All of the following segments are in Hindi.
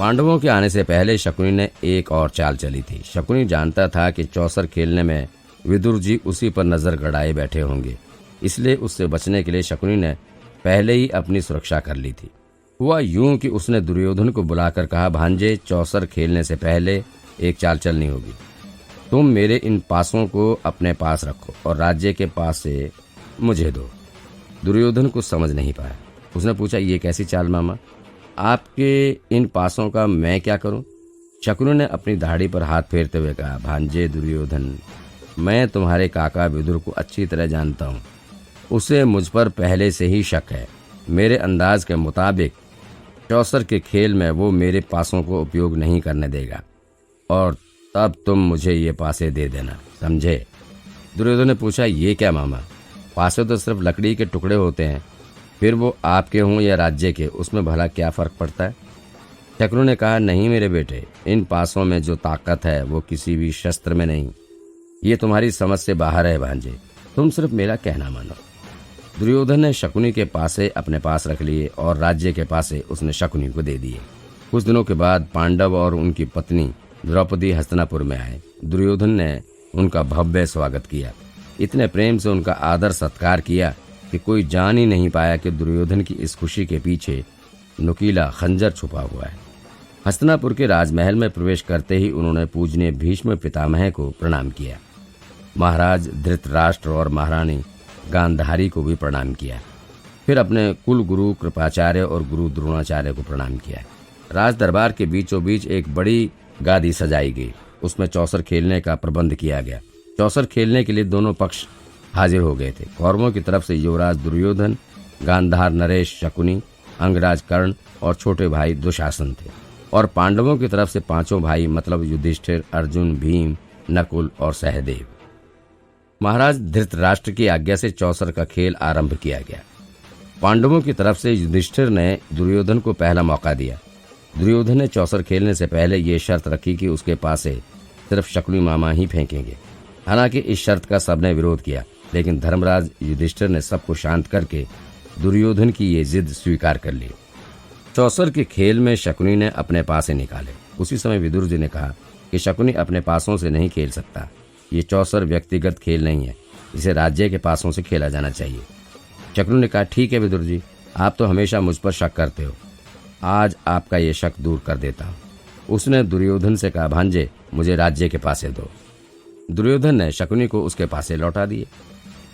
पांडवों के आने से पहले शकुनी ने एक और चाल चली थी। शकुनी जानता था कि चौसर खेलने में विदुर जी उसी पर नजर गड़ाए बैठे होंगे, इसलिए उससे बचने के लिए शकुनी ने पहले ही अपनी सुरक्षा कर ली थी। हुआ यूं कि उसने दुर्योधन को बुलाकर कहा, भांजे, चौसर खेलने से पहले एक चाल चलनी होगी। तुम मेरे इन पासों को अपने पास रखो और राज्य के पास से मुझे दो। दुर्योधन कुछ समझ नहीं पाया। उसने पूछा, ये कैसी चाल मामा? आपके इन पासों का मैं क्या करूं? शकुनी ने अपनी दाढ़ी पर हाथ फेरते हुए कहा, भांजे दुर्योधन, मैं तुम्हारे काका विदुर को अच्छी तरह जानता हूं। उसे मुझ पर पहले से ही शक है। मेरे अंदाज के मुताबिक चौसर के खेल में वो मेरे पासों को उपयोग नहीं करने देगा और तब तुम मुझे ये पासे दे देना, समझे? दुर्योधन ने पूछा, ये क्या मामा? पासे तो सिर्फ लकड़ी के टुकड़े होते हैं, फिर वो आपके हों या राज्य के, उसमें भला क्या फर्क पड़ता है? शकुनी ने कहा, नहीं मेरे बेटे, इन पासों में जो ताकत है वो किसी भी शस्त्र में नहीं। ये तुम्हारी समझ से बाहर है भांजे, तुम सिर्फ मेरा कहना मानो। दुर्योधन ने शकुनी के पासे अपने पास रख लिए और राज्य के पासे उसने शकुनी को दे दिए। कुछ दिनों के बाद पांडव और उनकी पत्नी द्रौपदी हस्तिनापुर में आए। दुर्योधन ने उनका भव्य स्वागत किया। इतने प्रेम से उनका आदर सत्कार किया कि कोई जान ही नहीं पाया कि दुर्योधन की इस खुशी के पीछे नुकीला खंजर छुपा हुआ है। हस्तिनापुर के राजमहल में प्रवेश करते ही उन्होंने पूजनीय भीष्म पितामह को प्रणाम किया। महाराज धृतराष्ट्र और महारानी गांधारी को भी प्रणाम किया। फिर अपने कुल गुरु कृपाचार्य और गुरु द्रोणाचार्य को प्रणाम किया। राज दरबार के बीचों बीच एक बड़ी गादी सजाई गई। उसमें चौसर खेलने का प्रबंध किया गया। चौसर खेलने के लिए दोनों पक्ष हाजिर हो गए थे। कौरवों की तरफ से युवराज दुर्योधन, गांधार नरेश शकुनी, अंगराज कर्ण और छोटे भाई दुशासन थे, और पांडवों की तरफ से पांचों भाई मतलब युधिष्ठिर, अर्जुन, भीम, नकुल और सहदेव। महाराज धृतराष्ट्र की आज्ञा से चौसर का खेल आरंभ किया गया। पांडवों की तरफ से युधिष्ठिर ने दुर्योधन को पहला मौका दिया। दुर्योधन ने चौसर खेलने से पहले ये शर्त रखी कि उसके पास से सिर्फ शकुनी मामा ही फेंकेंगे। हालांकि इस शर्त का सबने विरोध किया, लेकिन धर्मराज युधिष्ठिर ने सबको शांत करके दुर्योधन की ये जिद स्वीकार कर ली। चौसर के खेल में शकुनी ने अपने पासे निकाले। उसी समय विदुर जी ने कहा कि शकुनी अपने पासों से नहीं खेल सकता। ये चौसर व्यक्तिगत खेल नहीं है, इसे राज्य के पासों से खेला जाना चाहिए। शकुनी ने कहा, ठीक है विदुर जी, आप तो हमेशा मुझ पर शक करते हो, आज आपका ये शक दूर कर देता हूँ। उसने दुर्योधन से कहा, भांजे, मुझे राज्य के पासे दो। दुर्योधन ने शकुनी को उसके पासे लौटा दिए।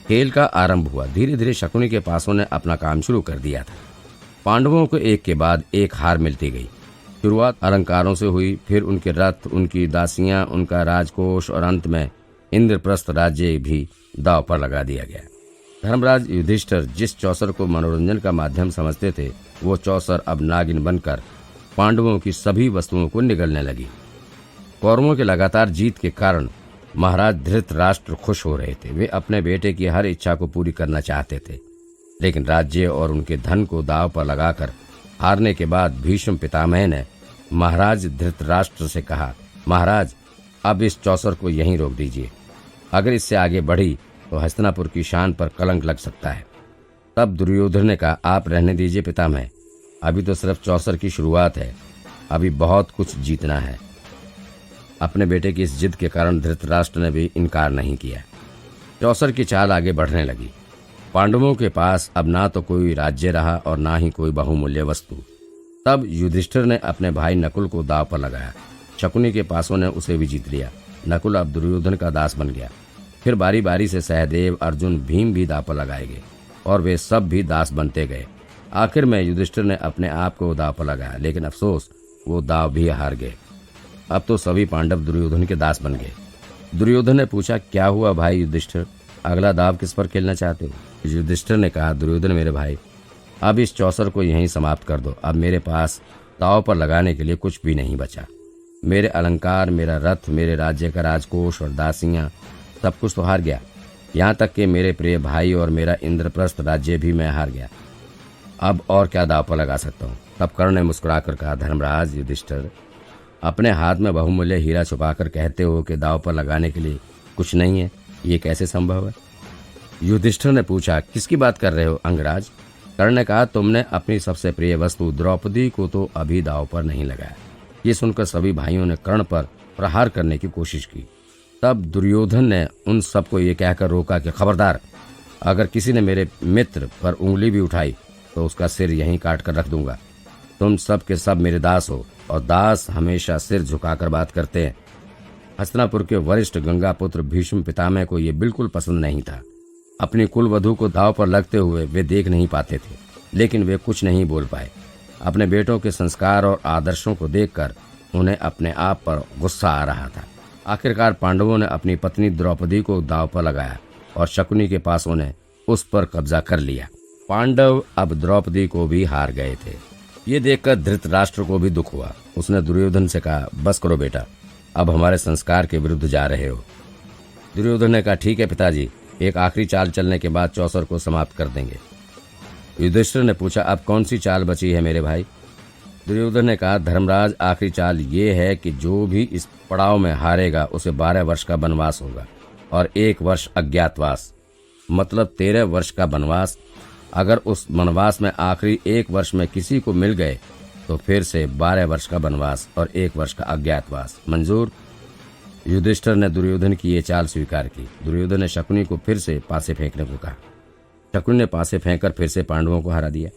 खेल का आरंभ हुआ। धीरे धीरे शकुनी के पासों ने अपना काम शुरू कर दिया था। पांडवों को एक के बाद एक हार मिलती गई। शुरुआत अलंकारों से हुई, फिर उनके रथ, उनकी दासियां, उनका राजकोष और अंत में इंद्रप्रस्थ राज्य भी दांव पर लगा दिया गया। धर्मराज युधिष्ठिर जिस चौसर को मनोरंजन का माध्यम समझते थे, वो चौसर अब नागिन बनकर पांडवों की सभी वस्तुओं को निगलने लगी। कौरवों के लगातार जीत के कारण महाराज धृतराष्ट्र खुश हो रहे थे। वे अपने बेटे की हर इच्छा को पूरी करना चाहते थे, लेकिन राज्य और उनके धन को दांव पर लगाकर हारने के बाद भीष्म पितामह ने महाराज धृतराष्ट्र से कहा, महाराज, अब इस चौसर को यहीं रोक दीजिए। अगर इससे आगे बढ़ी तो हस्तिनापुर की शान पर कलंक लग सकता है। तब दुर्योधन ने कहा, आप रहने दीजिए पितामह, अभी तो सिर्फ चौसर की शुरुआत है, अभी बहुत कुछ जीतना है। अपने बेटे की इस जिद के कारण धृतराष्ट्र ने भी इनकार नहीं किया। चौसर की चाल आगे बढ़ने लगी। पांडवों के पास अब ना तो कोई राज्य रहा और ना ही कोई बहुमूल्य वस्तु। तब युधिष्ठिर ने अपने भाई नकुल को दांव पर लगाया। शकुनी के पासों ने उसे भी जीत लिया। नकुल अब दुर्योधन का दास बन गया। फिर बारी बारी से सहदेव, अर्जुन, भीम भी दांव पर लगाए गए और वे सब भी दास बनते गए। आखिर में युधिष्ठिर ने अपने आप को दांव पर लगाया, लेकिन अफसोस, वो दांव भी हार गए। अब तो सभी पांडव दुर्योधन के दास बन गए। दुर्योधन ने पूछा, क्या हुआ भाई युधिष्ठिर, अगला दांव किस पर खेलना चाहते हो? युधिष्ठिर ने कहा, दुर्योधन मेरे भाई, अब इस चौसर को यहीं समाप्त कर दो। अब मेरे पास दांव पर लगाने के लिए कुछ भी नहीं बचा। मेरे अलंकार, मेरा रथ, मेरे राज्य का राजकोष और दासियां, सब कुछ तो हार गया। यहाँ तक कि मेरे प्रिय भाई और मेरा इंद्रप्रस्थ राज्य भी मैं हार गया। अब और क्या दांव पर लगा सकता हूँ? तब कर्ण ने मुस्कुराकर कहा, धर्मराज युधिष्ठिर, अपने हाथ में बहुमूल्य हीरा छुपाकर कहते हो कि दांव पर लगाने के लिए कुछ नहीं है, ये कैसे संभव है? युधिष्ठिर ने पूछा, किसकी बात कर रहे हो अंगराज? कर्ण ने कहा, तुमने अपनी सबसे प्रिय वस्तु द्रौपदी को तो अभी दांव पर नहीं लगाया, ये सुनकर सभी भाइयों ने कर्ण पर प्रहार करने की कोशिश की। तब दुर्योधन ने उन सबको ये कहकर रोका कि खबरदार, अगर किसी ने मेरे मित्र पर उंगली भी उठाई तो उसका सिर यहीं काट कर रख दूंगा। तुम सब के सब मेरे दास हो, और दास हमेशा सिर झुकाकर बात करते हैं। हस्तिनापुर के वरिष्ठ गंगापुत्र भीष्म पितामह को ये बिल्कुल पसंद नहीं था। अपनी कुलवधू को दांव पर लगते हुए वे देख नहीं पाते थे, लेकिन वे कुछ नहीं बोल पाए। अपने बेटों के संस्कार और आदर्शों को देखकर उन्हें अपने आप पर गुस्सा आ रहा था। आखिरकार पांडवों ने अपनी पत्नी द्रौपदी को दांव पर लगाया और शकुनी के पास उन्हें उस पर कब्जा कर लिया। पांडव अब द्रौपदी को भी हार गए थे। ये देखकर धृतराष्ट्र को भी दुख हुआ। उसने दुर्योधन से कहा, बस करो बेटा, अब हमारे संस्कार के विरुद्ध जा रहे हो। दुर्योधन ने कहा, ठीक है पिताजी, एक आखिरी चाल चलने के बाद चौसर को समाप्त कर देंगे। युधिष्ठिर ने पूछा, अब कौन सी चाल बची है मेरे भाई? दुर्योधन ने कहा, धर्मराज, आखिरी चाल ये है कि जो भी इस पड़ाव में हारेगा उसे 12 वर्ष का वनवास होगा और 1 वर्ष अज्ञातवास, मतलब 13 वर्ष का वनवास। अगर उस वनवास में आखिरी 1 वर्ष में किसी को मिल गए तो फिर से 12 वर्ष का वनवास और 1 वर्ष का अज्ञातवास। मंजूर? युधिष्ठिर ने दुर्योधन की ये चाल स्वीकार की। दुर्योधन ने शकुनी को फिर से पासे फेंकने को कहा। शकुनी ने पासे फेंककर फिर से पांडवों को हरा दिया।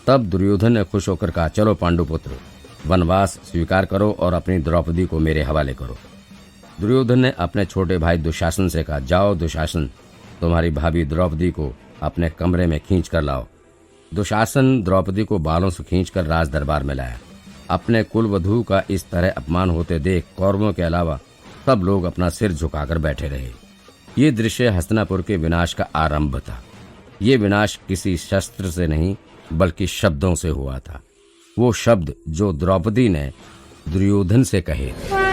तब दुर्योधन ने खुश होकर कहा, चलो पांडुपुत्र, वनवास स्वीकार करो और अपनी द्रौपदी को मेरे हवाले करो। दुर्योधन ने अपने छोटे भाई दुशासन से कहा, जाओ दुशासन, तुम्हारी भाभी द्रौपदी को अपने कमरे में खींच कर लाओ। दुशासन द्रौपदी को बालों से खींचकर राज दरबार में लाया। अपने कुलवधू का इस तरह अपमान होते देख कौरवों के अलावा सब लोग अपना सिर झुकाकर बैठे रहे। ये दृश्य हस्तिनापुर के विनाश का आरंभ था। ये विनाश किसी शस्त्र से नहीं बल्कि शब्दों से हुआ था। वो शब्द जो द्रौपदी ने दुर्योधन से कहे थे।